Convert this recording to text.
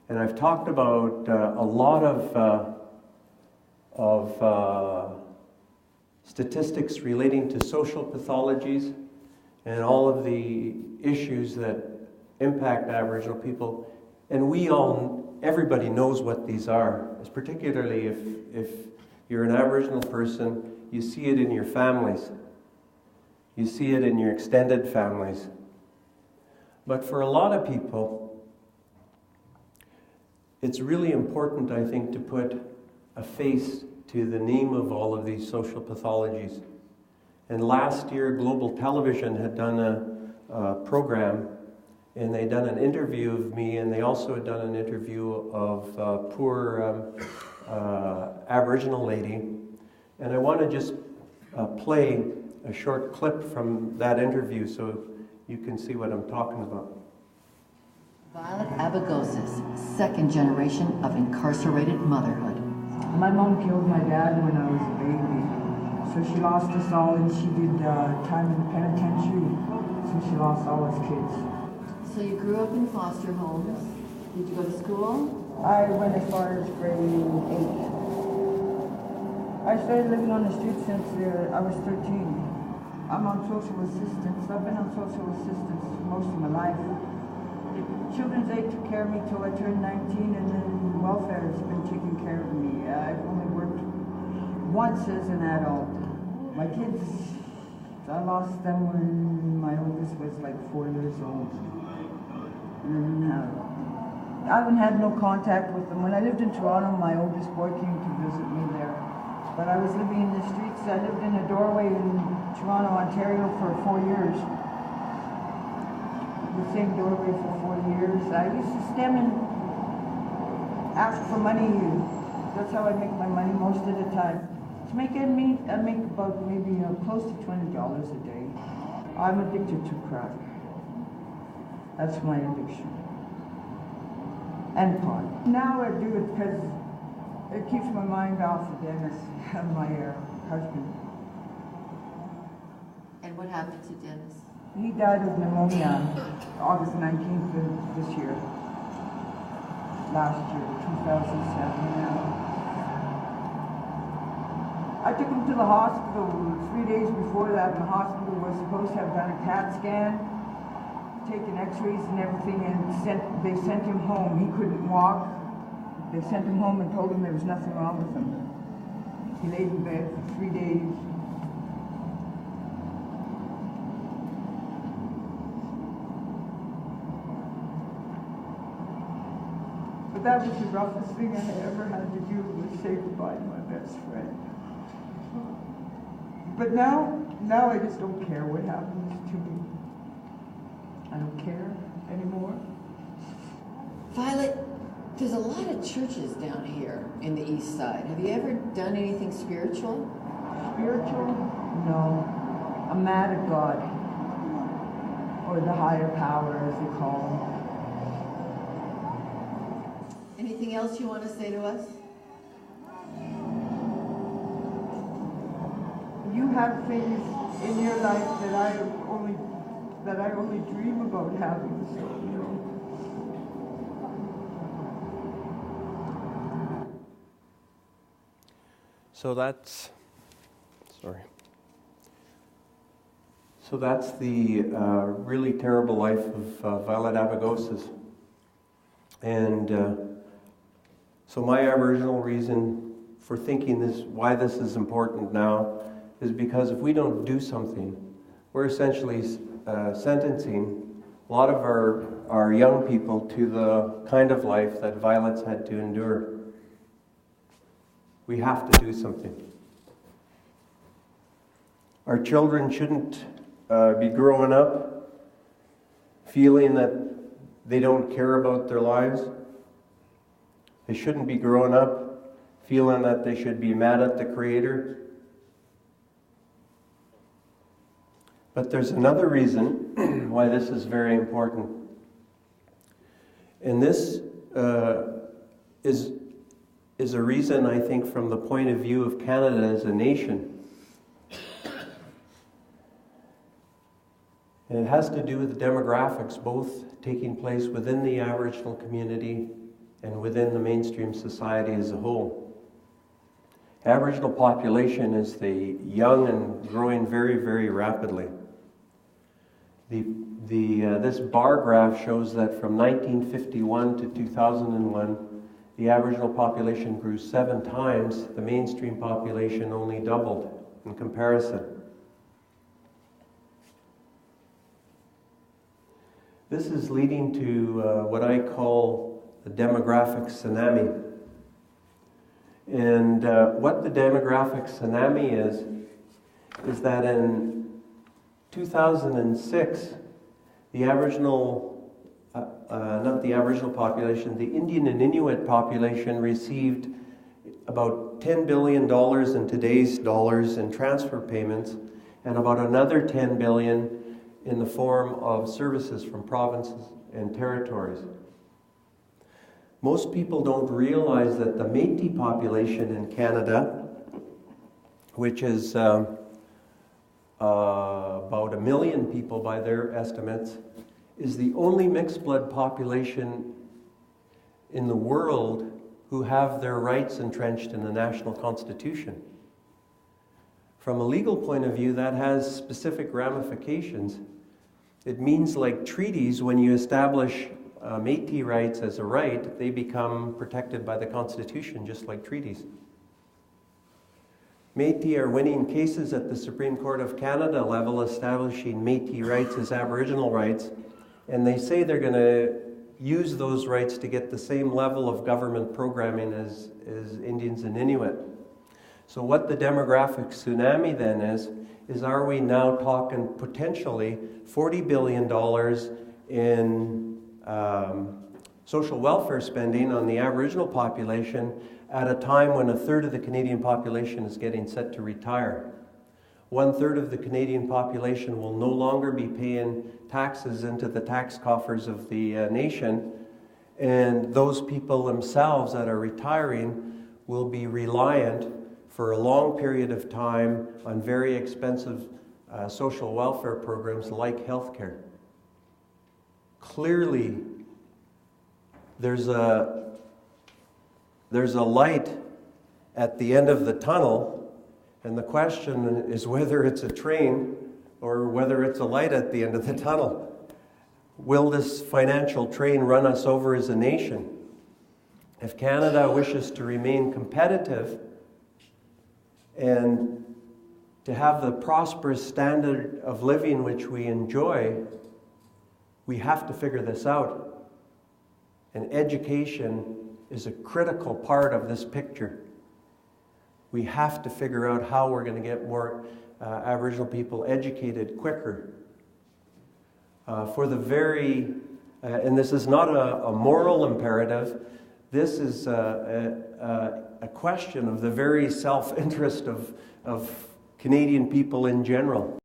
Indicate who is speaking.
Speaker 1: And I've talked about a lot of statistics relating to social pathologies and all of the issues that impact Aboriginal people. And everybody knows what these are, particularly if you're an Aboriginal person, you see it in your families. You see it in your extended families. But for a lot of people, it's really important, I think, to put a face to the name of all of these social pathologies. And last year, Global Television had done a program, and they'd done an interview of me, and they also had done an interview of a poor Aboriginal lady. And I want to just play a short clip from that interview so you can see what I'm talking about.
Speaker 2: Violet Abagosis, second generation of incarcerated motherhood.
Speaker 3: My mom killed my dad when I was a baby. So she lost us all, and she did time in the penitentiary. So she lost all us kids.
Speaker 2: So you grew up in foster homes. Did you go to school?
Speaker 3: I went as far as grade 8. I started living on the street since I was 13. I'm on social assistance. I've been on social assistance most of my life. Children's Aid took care of me till I turned 19, and then welfare has been taking care of me. I've only worked once as an adult. My kids, I lost them when my oldest was like 4 years old. And I haven't had no contact with them. When I lived in Toronto, my oldest boy came to visit me there. But I was living in the streets. I lived in a doorway in Toronto, Ontario for 4 years. The same doorway for 4 years. I used to stand and ask for money. That's how I make my money most of the time. To make ends meet, I make about maybe close to $20 a day. I'm addicted to crack. That's my addiction. And pot. Now I do it because it keeps my mind off of Dennis and my husband.
Speaker 2: And what happened to Dennis?
Speaker 3: He died of pneumonia August 19th of this year. Last year, 2007 now. I took him to the hospital 3 days before that. The hospital was supposed to have done a CAT scan, taken x-rays and everything, and they sent him home. He couldn't walk. They sent him home and told him there was nothing wrong with him. He laid in bed for 3 days. But that was the roughest thing I ever had to do, was say goodbye to my best friend. But now I just don't care what happens to me. I don't care anymore.
Speaker 2: Violet, there's a lot of churches down here in the east side. Have you ever done anything spiritual?
Speaker 3: Spiritual? No. I'm mad at God. Or the higher power, as they call him.
Speaker 2: Anything else you want to say to us?
Speaker 3: You have things in your life that I only dream about having, so you know.
Speaker 1: So that's the really terrible life of Violet Abagosis. And so my Aboriginal reason for thinking why this is important now, is because if we don't do something, we're essentially sentencing a lot of our young people to the kind of life that Violet's had to endure. We have to do something. Our children shouldn't be growing up feeling that they don't care about their lives. They shouldn't be growing up feeling that they should be mad at the Creator. But there's another reason why this is very important. And this is a reason, I think, from the point of view of Canada as a nation. And it has to do with demographics, both taking place within the Aboriginal community and within the mainstream society as a whole. Aboriginal population is the young and growing very, very rapidly. This bar graph shows that from 1951 to 2001, the Aboriginal population grew 7 times. The mainstream population only doubled in comparison. This is leading to what I call the demographic tsunami. And what the demographic tsunami is that in 2006, the Aboriginal, not the Aboriginal population, the Indian and Inuit population received about $10 billion in today's dollars in transfer payments, and about another $10 billion in the form of services from provinces and territories. Most people don't realize that the Métis population in Canada, which is about 1 million people by their estimates, is the only mixed blood population in the world who have their rights entrenched in the national constitution. From a legal point of view, that has specific ramifications. It means, like treaties, when you establish Métis rights as a right, they become protected by the Constitution, just like treaties. Métis are winning cases at the Supreme Court of Canada level, establishing Métis rights as Aboriginal rights, and they say they're going to use those rights to get the same level of government programming as Indians and Inuit. So what the demographic tsunami then is are we now talking potentially $40 billion in social welfare spending on the Aboriginal population at a time when 1/3 of the Canadian population is getting set to retire. 1/3 of the Canadian population will no longer be paying taxes into the tax coffers of the nation, and those people themselves that are retiring will be reliant for a long period of time on very expensive social welfare programs like healthcare. Clearly, there's a light at the end of the tunnel, and the question is whether it's a train or whether it's a light at the end of the tunnel. Will this financial train run us over as a nation? If Canada wishes to remain competitive and to have the prosperous standard of living which we enjoy, we have to figure this out. And education is a critical part of this picture. We have to figure out how we're going to get more Aboriginal people educated quicker. And this is not a moral imperative, this is a question of the very self-interest of Canadian people in general.